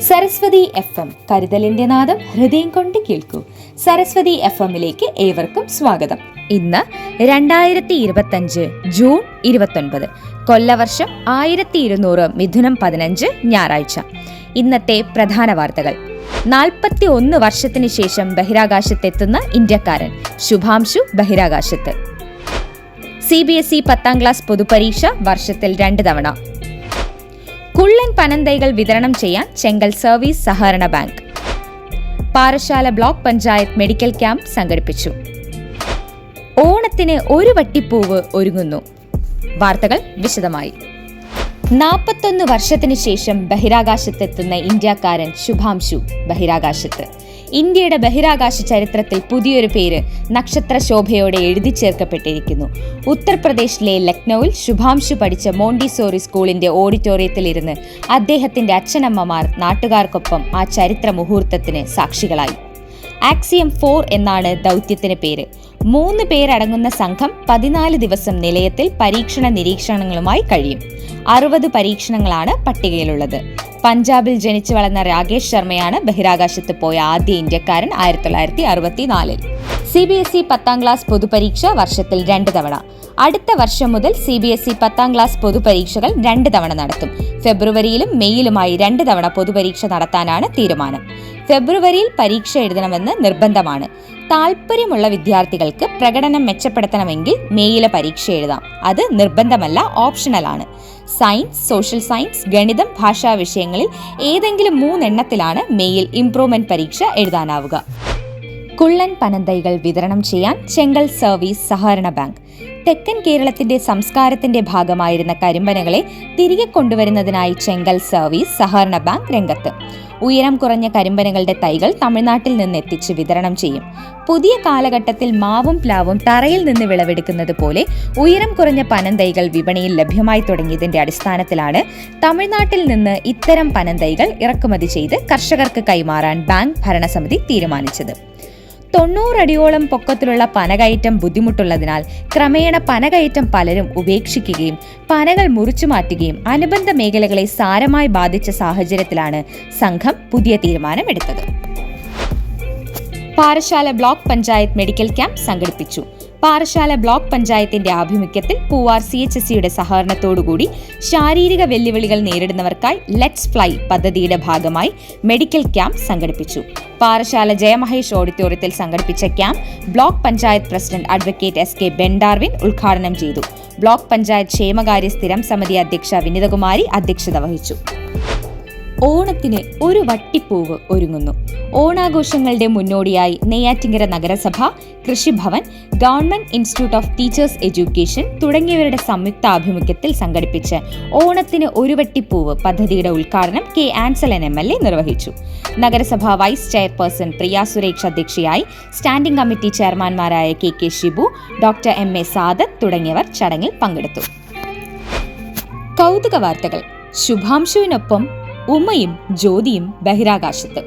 Saraswati FM കരുതലിന്റെ നാദം ഹൃദയം കൊണ്ട് കേൾക്കൂ. സരസ്വതി FMലേക്ക് ഏവർക്കും സ്വാഗതം. ഇന്ന് 2025 ജൂൺ 29, കൊല്ലവർഷം 1200 മിഥുനം 15 ഞായറാഴ്ച. ഇന്നത്തെ പ്രധാന വാർത്തകൾ. 41 വർഷത്തിന് ശേഷം ബഹിരാകാശത്തെത്തുന്ന ഇന്ത്യക്കാരൻ ശുഭാംശു ബഹിരാകാശത്ത്. CBSE 10ാം ക്ലാസ് പൊതുപരീക്ഷ വർഷത്തിൽ 2 തവണ. കുള്ളൻ പനന്തൈകൾ വിതരണം ചെയ്യാൻ ചെങ്കൽ സർവീസ് സഹകരണ bank. Parassala block panchayat medical camp സംഘടിപ്പിച്ചു. ഓണത്തിന് ഒരു വട്ടിപ്പൂവ് ഒരുങ്ങുന്നു. വാർത്തകൾ വിശദമായി. 41 വർഷത്തിന് ശേഷം ബഹിരാകാശത്തെത്തുന്ന ഇന്ത്യക്കാരൻ ശുഭാംശു ബഹിരാകാശത്ത്. ഇന്ത്യയുടെ ബഹിരാകാശ ചരിത്രത്തിൽ പുതിയൊരു പേര് നക്ഷത്ര ശോഭയോടെ എഴുതി ചേർക്കപ്പെട്ടിരിക്കുന്നു. ഉത്തർപ്രദേശിലെ ലക്നൌവിൽ ശുഭാംശു പഠിച്ച മോണ്ടിസോറി സ്കൂളിന്റെ ഓഡിറ്റോറിയത്തിലിരുന്ന് അദ്ദേഹത്തിന്റെ അച്ഛനമ്മമാർ നാട്ടുകാർക്കൊപ്പം ആ ചരിത്ര മുഹൂർത്തത്തിന് സാക്ഷികളായി. ആക്സിയം 4 എന്നാണ് ദൗത്യത്തിന് പേര്. 3 പേരടങ്ങുന്ന സംഘം 14 ദിവസം നിലയത്തിൽ പരീക്ഷണ നിരീക്ഷണങ്ങളുമായി കഴിയും. 60 പരീക്ഷണങ്ങളാണ് പട്ടികയിലുള്ളത്. പഞ്ചാബിൽ ജനിച്ചു വളർന്ന രാകേഷ് ശർമ്മയാണ് ബഹിരാകാശത്ത് പോയ ആദ്യ ഇന്ത്യക്കാരൻ 1964. CBSE 10ാം ക്ലാസ് പൊതുപരീക്ഷ വർഷത്തിൽ 2 തവണ. അടുത്ത വർഷം മുതൽ CBSE 10ാം ക്ലാസ് പൊതുപരീക്ഷകൾ 2 തവണ നടത്തും. ഫെബ്രുവരിയിലും മെയ്യിലുമായി 2 തവണ പൊതുപരീക്ഷ നടത്താനാണ് തീരുമാനം. ഫെബ്രുവരിയിൽ പരീക്ഷ എഴുതണമെന്ന് നിർബന്ധമാണ്. താൽപ്പര്യമുള്ള വിദ്യാർത്ഥികൾക്ക് പ്രകടനം മെച്ചപ്പെടുത്തണമെങ്കിൽ മെയ്യിലെ പരീക്ഷ എഴുതാം. അത് നിർബന്ധമല്ല, ഓപ്ഷണലാണ്. സയൻസ്, സോഷ്യൽ സയൻസ്, ഗണിതം, ഭാഷാ വിഷയങ്ങളിൽ ഏതെങ്കിലും 3 എണ്ണത്തിലാണ് മെയ്യിൽ ഇംപ്രൂവ്മെന്റ് പരീക്ഷ എഴുതാനാവുക. കുള്ളൻ പനന്തൈകൾ വിതരണം ചെയ്യാൻ ചെങ്കൽ സർവീസ് സഹകരണ ബാങ്ക്. തെക്കൻ കേരളത്തിന്റെ സംസ്കാരത്തിന്റെ ഭാഗമായിരുന്ന കരിമ്പനകളെ തിരികെ കൊണ്ടുവരുന്നതിനായി ചെങ്കൽ സർവീസ് സഹകരണ ബാങ്ക് രംഗത്ത്. ഉയരം കുറഞ്ഞ കരിമ്പനകളുടെ തൈകൾ തമിഴ്നാട്ടിൽ നിന്ന് എത്തിച്ച് വിതരണം ചെയ്യും. പുതിയ കാലഘട്ടത്തിൽ മാവും പ്ലാവും തറയിൽ നിന്ന് വിളവെടുക്കുന്നത് പോലെ ഉയരം കുറഞ്ഞ പനന്തൈകൾ വിപണിയിൽ ലഭ്യമായി തുടങ്ങിയതിന്റെ അടിസ്ഥാനത്തിലാണ് തമിഴ്നാട്ടിൽ നിന്ന് ഇത്തരം പനന്തൈകൾ ഇറക്കുമതി ചെയ്ത് കർഷകർക്ക് കൈമാറാൻ ബാങ്ക് ഭരണസമിതി തീരുമാനിച്ചത്. 90 അടിയോളം പൊക്കത്തിലുള്ള പനകയറ്റം ബുദ്ധിമുട്ടുള്ളതിനാൽ ക്രമേണ പനകയറ്റം പലരും ഉപേക്ഷിക്കുകയും പനകൾ മുറിച്ചു മാറ്റുകയും അനുബന്ധ മേഖലകളെ സാരമായി ബാധിച്ച സാഹചര്യത്തിലാണ് സംഘം പുതിയ തീരുമാനമെടുത്തത്. Parassala block panchayat medical camp സംഘടിപ്പിച്ചു. പാറശാല ബ്ലോക്ക് പഞ്ചായത്തിന്റെ ആഭിമുഖ്യത്തിൽ പൂവാർ CHSEയുടെ സഹകരണത്തോടുകൂടി ശാരീരിക വെല്ലുവിളികൾ നേരിടുന്നവർക്കായി ലെറ്റ്സ് ഫ്ലൈ പദ്ധതിയുടെ ഭാഗമായി മെഡിക്കൽ ക്യാമ്പ് സംഘടിപ്പിച്ചു. പാറശാല ജയമഹേഷ് ഓഡിറ്റോറിയത്തിൽ സംഘടിപ്പിച്ച camp block panchayat president advocate SK Ben Darwin ഉദ്ഘാടനം ചെയ്തു. ബ്ലോക്ക് പഞ്ചായത്ത് ക്ഷേമകാര്യ സ്ഥിരം സമിതി അധ്യക്ഷ വിനിതകുമാരി അധ്യക്ഷത വഹിച്ചു. ഓണത്തിന് ഒരു വട്ടിപ്പൂവ് ഒരുങ്ങുന്നു. ഓണാഘോഷങ്ങളുടെ മുന്നോടിയായി നെയ്യാറ്റിങ്കര നഗരസഭ, Krishibhavan, government institute of teachers education തുടങ്ങിയവരുടെ സംയുക്ത ആഭിമുഖ്യത്തിൽ സംഘടിപ്പിച്ച ഓണത്തിന് ഒരു വട്ടിപ്പൂവ് പദ്ധതിയുടെ ഉദ്ഘാടനം K. ആൻസലൻ MLA നിർവഹിച്ചു. നഗരസഭ വൈസ് ചെയർപേഴ്സൺ പ്രിയ സുരേഷ് അധ്യക്ഷയായി. സ്റ്റാൻഡിംഗ് കമ്മിറ്റി ചെയർമാൻമാരായ KK Shibu, doctor MA Sadath തുടങ്ങിയവർ ചടങ്ങിൽ പങ്കെടുത്തു. കൗതുക വാർത്തകൾ. ശുഭാംശുവിനൊപ്പം ഉമയും ജ്യോതിയും ബഹിരാകാശത്ത്.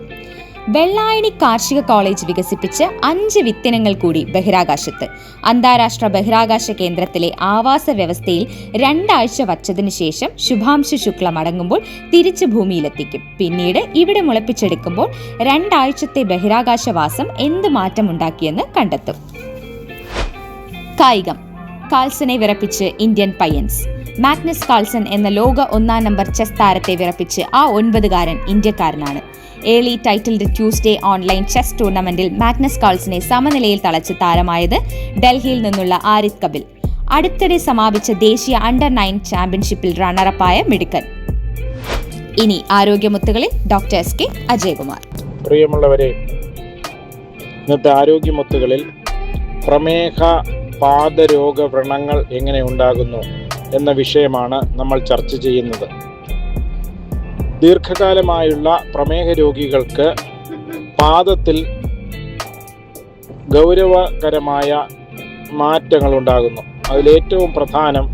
വെള്ളായണി കാർഷിക കോളേജ് വികസിപ്പിച്ച 5 വിത്തിനങ്ങൾ കൂടി ബഹിരാകാശത്ത്. അന്താരാഷ്ട്ര ബഹിരാകാശ കേന്ദ്രത്തിലെ ആവാസ വ്യവസ്ഥയിൽ 2 ആഴ്ച വച്ചതിനു ശേഷം ശുഭാംശു ശുക്ല മടങ്ങുമ്പോൾ തിരിച്ചു ഭൂമിയിലെത്തിക്കും. പിന്നീട് ഇവിടെ മുളപ്പിച്ചെടുക്കുമ്പോൾ 2 ആഴ്ചത്തെ ബഹിരാകാശവാസം എന്ത് മാറ്റമുണ്ടാക്കിയെന്ന് കണ്ടെത്തും. കായികം. കാൾസനെ വിറപ്പിച്ച് ഇന്ത്യൻ പയ്യൻസ്. മാഗ്നസ് കാൾസൺ എന്ന ലോക 1-ാം നമ്പർ ചെസ് താരത്തെ വിറപ്പിച്ച് ആ 9-കാരൻ ഇന്ത്യക്കാരനാണ്. Early titled Tuesday online chess ടൂർണമെന്റിൽ മാഗ്നസ് കാൾസനെ സമനിലയിൽ തളച്ച് താരമായത് ഡൽഹിയിൽ നിന്നുള്ള ആരിത് കപിൽ. അടുത്തിടെ സമാപിച്ച ദേശീയ അണ്ടർ-9 ചാമ്പ്യൻഷിപ്പിൽ റണ്ണറപ്പായ മിടുക്കൻ. ഇനി ആരോഗ്യമുത്തുകളിൽ ഡോക്ടർ SK അജയകുമാർ. പ്രിയമുള്ളവരെ, ഇന്നത്തെ ആരോഗ്യമുത്തുകളിൽ പ്രമേഹ പാദരോഗ വ്രണങ്ങൾ എങ്ങനെ ഉണ്ടാകുന്നു എന്ന വിഷയമാണ് നമ്മൾ ചർച്ച ചെയ്യുന്നത്. ദീർഘകാലമായുള്ള പ്രമേഹ രോഗികൾക്ക് പാദത്തിൽ ഗൗരവകരമായ മാറ്റങ്ങൾ ഉണ്ടാകുന്നു. അതിലേറ്റവും പ്രധാനം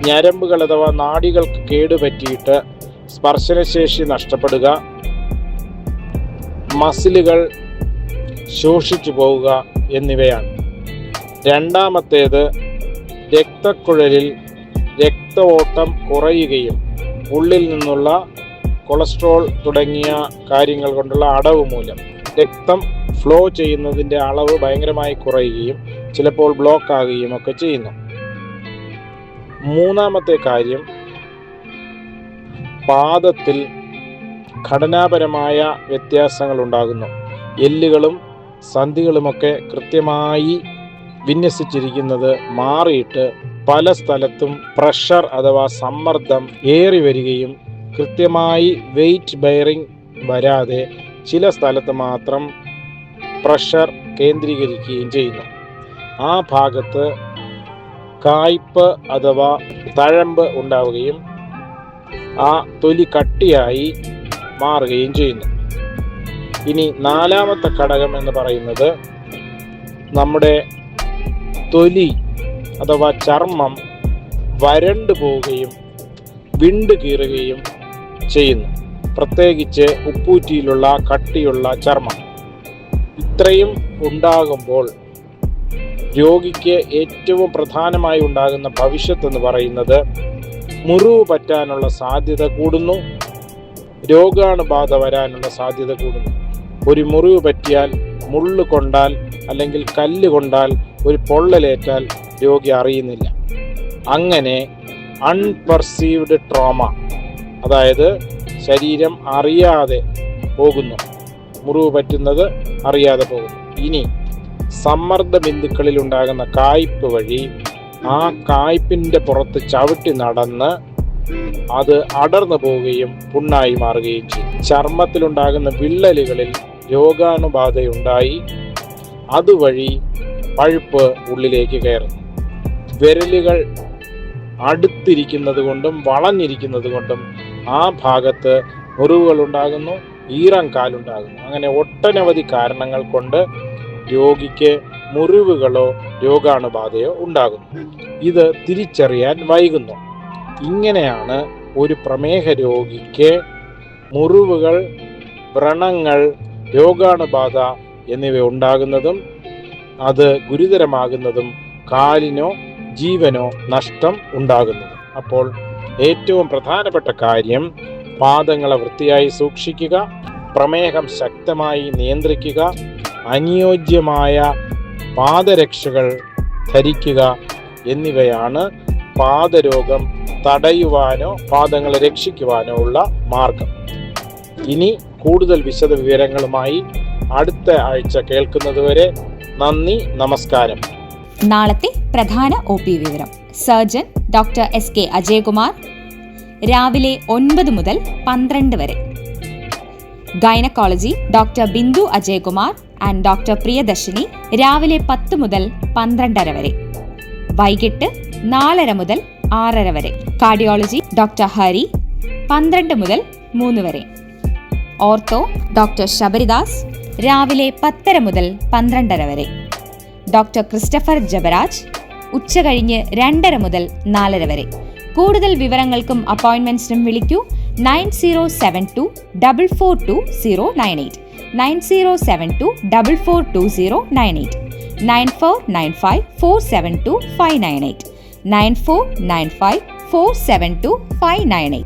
ഞരമ്പുകൾ അഥവാ നാഡികൾക്ക് കേടുപറ്റിയിട്ട് സ്പർശനശേഷി നഷ്ടപ്പെടുക, മസിലുകൾ ശോഷിച്ചു പോവുക എന്നിവയാണ്. രണ്ടാമത്തേത് രക്തക്കുഴലിൽ രക്തഓട്ടം കുറയുകയും ഉള്ളിൽ നിന്നുള്ള കൊളസ്ട്രോൾ തുടങ്ങിയ കാര്യങ്ങൾ കൊണ്ടുള്ള അടവ് മൂലം രക്തം ഫ്ലോ ചെയ്യുന്നതിൻ്റെ അളവ് ഭയങ്കരമായി കുറയുകയും ചിലപ്പോൾ ബ്ലോക്ക് ആകുകയും ഒക്കെ ചെയ്യുന്നു. മൂന്നാമത്തെ കാര്യം, പാദത്തിൽ ഘടനാപരമായ വ്യത്യാസങ്ങൾ ഉണ്ടാകുന്നു. എല്ലുകളും സന്ധികളുമൊക്കെ കൃത്യമായി വിന്യസിച്ചിരിക്കുന്നത് മാറിയിട്ട് പല സ്ഥലത്തും പ്രഷർ അഥവാ സമ്മർദ്ദം ഏറി വരികയും കൃത്യമായി വെയിറ്റ് ബെയറിംഗ് വരാതെ ചില സ്ഥലത്ത് മാത്രം പ്രഷർ കേന്ദ്രീകരിക്കുകയും ചെയ്യുന്നു. ആ ഭാഗത്ത് കായ്പ് അഥവാ തഴമ്പ് ഉണ്ടാവുകയും ആ തൊലി കട്ടിയായി മാറുകയും ചെയ്യുന്നു. ഇനി നാലാമത്തെ ഘടകം എന്ന് പറയുന്നത് നമ്മുടെ തൊലി അഥവാ ചർമ്മം വരണ്ടു പോവുകയും വിണ്ടു കീറുകയും ചെയ്യുന്നു. പ്രത്യേകിച്ച് ഉപ്പൂറ്റിയിലുള്ള കട്ടിയുള്ള ചർമ്മം. ഇത്രയും ഉണ്ടാകുമ്പോൾ രോഗിക്ക് ഏറ്റവും പ്രധാനമായി ഉണ്ടാകുന്ന ഭവിഷ്യത്ത് എന്ന് പറയുന്നത് മുറിവ് പറ്റാനുള്ള സാധ്യത കൂടുന്നു, രോഗാണുബാധ വരാനുള്ള സാധ്യത കൂടുന്നു. ഒരു മുറിവ് പറ്റിയാൽ, മുള്ളു കൊണ്ടാൽ അല്ലെങ്കിൽ കല്ല് കൊണ്ടാൽ, ഒരു പൊള്ളലേറ്റാൽ രോഗി അറിയുന്നില്ല. അങ്ങനെ അൺപെർസീവ്ഡ് ട്രോമ, അതായത് ശരീരം അറിയാതെ പോകുന്നു, മുറിവ് പറ്റുന്നത് അറിയാതെ പോകുന്നു. ഇനി സമ്മർദ്ദ ബിന്ദുക്കളിൽ ഉണ്ടാകുന്ന കായ്പ് വഴി ആ കായ്പിൻ്റെ പുറത്ത് ചവിട്ടി നടന്ന് അത് അടർന്നു പോവുകയും പുണ്ണായി മാറുകയും ചെയ്യും. ചർമ്മത്തിലുണ്ടാകുന്ന വിള്ളലുകളിൽ രോഗാണുബാധയുണ്ടായി അതുവഴി പഴുപ്പ് ഉള്ളിലേക്ക് കയറുന്നു. വിരലുകൾ അടുത്തിരിക്കുന്നത് കൊണ്ടും വളഞ്ഞിരിക്കുന്നത് കൊണ്ടും ആ ഭാഗത്ത് മുറിവുകൾ ഉണ്ടാകുന്നു, ഈറൻ കാലുണ്ടാകുന്നു. അങ്ങനെ ഒട്ടനവധി കാരണങ്ങൾ കൊണ്ട് രോഗിക്ക് മുറിവുകളോ രോഗാണുബാധയോ ഉണ്ടാകുന്നു. ഇത് തിരിച്ചറിയാൻ വൈകുന്നു. ഇങ്ങനെയാണ് ഒരു പ്രമേഹ രോഗിക്ക് മുറിവുകൾ, വ്രണങ്ങൾ, രോഗാണുബാധ എന്നിവ ഉണ്ടാകുന്നതും അത് ഗുരുതരമാകുന്നതും കാലിനോ ജീവനോ നഷ്ടം ഉണ്ടാകുന്നതും. അപ്പോൾ ഏറ്റവും പ്രധാനപ്പെട്ട കാര്യം പാദങ്ങളെ വൃത്തിയായി സൂക്ഷിക്കുക, പ്രമേഹം ശക്തമായി നിയന്ത്രിക്കുക, അനുയോജ്യമായ പാദരക്ഷകൾ ധരിക്കുക എന്നിവയാണ് പാദരോഗം തടയുവാനോ പാദങ്ങളെ രക്ഷിക്കുവാനോ ഉള്ള മാർഗം. ഇനി കൂടുതൽ വിശദ വിവരങ്ങളുമായി അടുത്ത ആഴ്ച കേൾക്കുന്നതുവരെ നന്ദി, നമസ്കാരം. നാളത്തെ പ്രധാന OP വിവരം. സർജൻ ഡോക്ടർ SK അജയകുമാർ രാവിലെ 9 മുതൽ 12 വരെ. Gynaecology doctor Bindu Ajayakumar and doctor Priyadarshini രാവിലെ 10 മുതൽ 12:30 വരെ. വൈകിട്ട് 4:30 മുതൽ 6:30 വരെ. കാർഡിയോളജി ഡോക്ടർ ഹരി 12 മുതൽ 3 വരെ. ഓർത്തോ ഡോക്ടർ ശബരിദാസ് രാവിലെ 10:30 മുതൽ 12:30 വരെ. ഡോക്ടർ ക്രിസ്റ്റഫർ ജബരാജ് ഉച്ചകഴിഞ്ഞ് 2:30 മുതൽ 4:30 വരെ. കൂടുതൽ വിവരങ്ങൾക്കും അപ്പോയിന്റ്മെന്റ്സിനും വിളിക്കൂ 9072442098, 9072442098, 9495472598, 9495472598.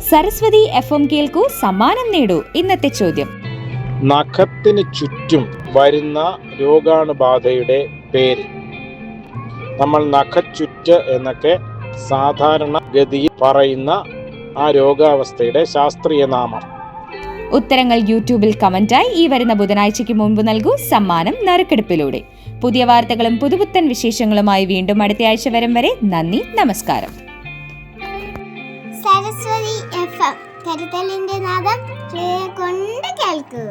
സരസ്വതി FM കേൾക്കൂ, സമ്മാനം നേടൂ. ഇന്നത്തെ ചോദ്യം: നഖത്തിന് ചുറ്റും വരുന്ന രോഗാണുബാധയുടെ പേര്. നമ്മൾ നഖച്ചുറ്റ് എന്നൊക്കെ സാധാരണ ഗതിയിൽ പറയുന്ന ആ രോഗാവസ്ഥയുടെ ശാസ്ത്രീയ നാമം. ഉത്തരങ്ങൾ യൂട്യൂബിൽ കമന്റായി ഈ വരുന്ന ബുധനാഴ്ചയ്ക്ക് മുൻപ് നൽകൂ. സമ്മാനം നറുക്കെടുപ്പിലൂടെ. പുതിയ വാർത്തകളും പുതുപുത്തൻ വിശേഷങ്ങളുമായി വീണ്ടും അടുത്ത ആഴ്ച വരെ. നന്ദി, നമസ്കാരം. സരസ്വതി FM കരുതലിന്റെ നാദം കൊണ്ട് കേൾക്കൂ.